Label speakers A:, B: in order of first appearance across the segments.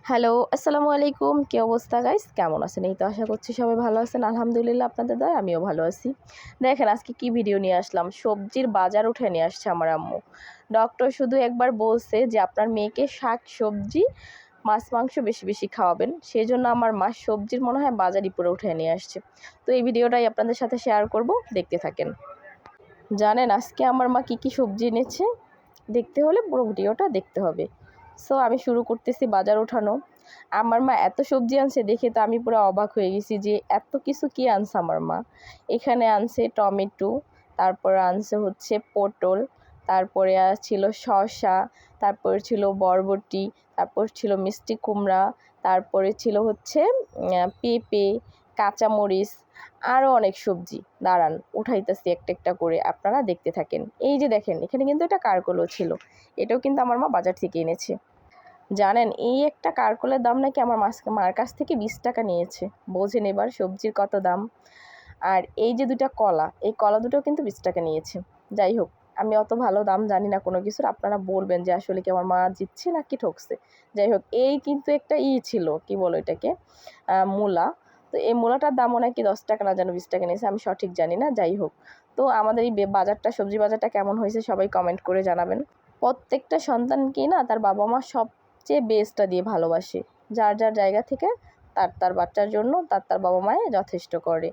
A: Hello, আসসালামু আলাইকুম। কী অবস্থা গাইস? কেমন আছেন? এই তো আশা করছি সবাই ভালো আছেন। আলহামদুলিল্লাহ আপনাদের দয়ায় আমিও ভালো আছি। দেখেন আজকে কি ভিডিও নিয়ে আসলাম। সবজির বাজার উঠে নিয়ে আসছে আমার আম্মু। ডক্টর শুধু একবার বলছে যে আপনার মেয়েকে শাক-সবজি, মাছ-মাংস বেশি, বেশি খাওয়াবেন। সেজন্য আমার মা সবজির মনে হয় বাজারই পুরো উঠে নিয়ে আসছে। তো এই ভিডিওটাই আপনাদের সাথে শেয়ার করব। দেখতে থাকেন। জানেন আজকে আমার মা কি, কি সবজি এনেছে? দেখতে হলে পুরো ভিডিওটা দেখতে হবে। সো আমি শুরু করতেছি বাজার ওঠানো। আমার মা এত সবজি আনছে দেখে তো আমি পুরো অবাক হয়ে গেছি যে এত কিছু কি আনছে আমার মা। এখানে আনছে টমেটো, তারপরে আনছে হচ্ছে পটল, তারপরে ছিল শসা, তারপরে ছিল বরবটি, তারপর ছিল মিষ্টি কুমড়া, তারপরে ছিল হচ্ছে পেঁপে, কাঁচামরিচ, আরও অনেক সবজি। দাঁড়ান উঠাইতেছি একটা একটা করে, আপনারা দেখতে থাকেন। এই যে দেখেন এখানে কিন্তু একটা কারকলও ছিল, এটাও কিন্তু আমার মা বাজার থেকে এনেছে। জানেন এই একটা কারকলের দাম নাকি আমার মার কাছ থেকে 20 টাকা নিয়েছে। বোঝেন এবার সবজির কত দাম। আর এই যে দুটা কলা, এই কলা দুটোও কিন্তু 20 টাকা নিয়েছে। যাই হোক, আমি অত ভালো দাম জানি না কোনো কিছুর, আপনারা বলবেন যে আসলে কি আমার মা জিতছে নাকি ঠকছে। যাই হোক, এই কিন্তু একটা ছিল, কি বলো এটাকে, মূলা। তো এই মূলাটার দামও নাকি 10 টাকা না যেন 20 টাকা নিয়েছে, আমি সঠিক জানি না। যাই হোক, তো আমাদের এই বাজারটা, সবজি বাজারটা কেমন হয়েছে সবাই কমেন্ট করে জানাবেন। প্রত্যেকটা সন্তানকেই না তার বাবা মা সবচেয়ে বেস্টটা দিয়ে ভালোবাসে। যার যার জায়গা থেকে তার বাচ্চার জন্য তার বাবা মায়ে যথেষ্ট করে।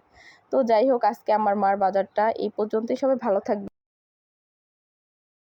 A: তো যাই হোক, আজকে আমার মার বাজারটা এই পর্যন্তই। সবাই ভালো থাকবে।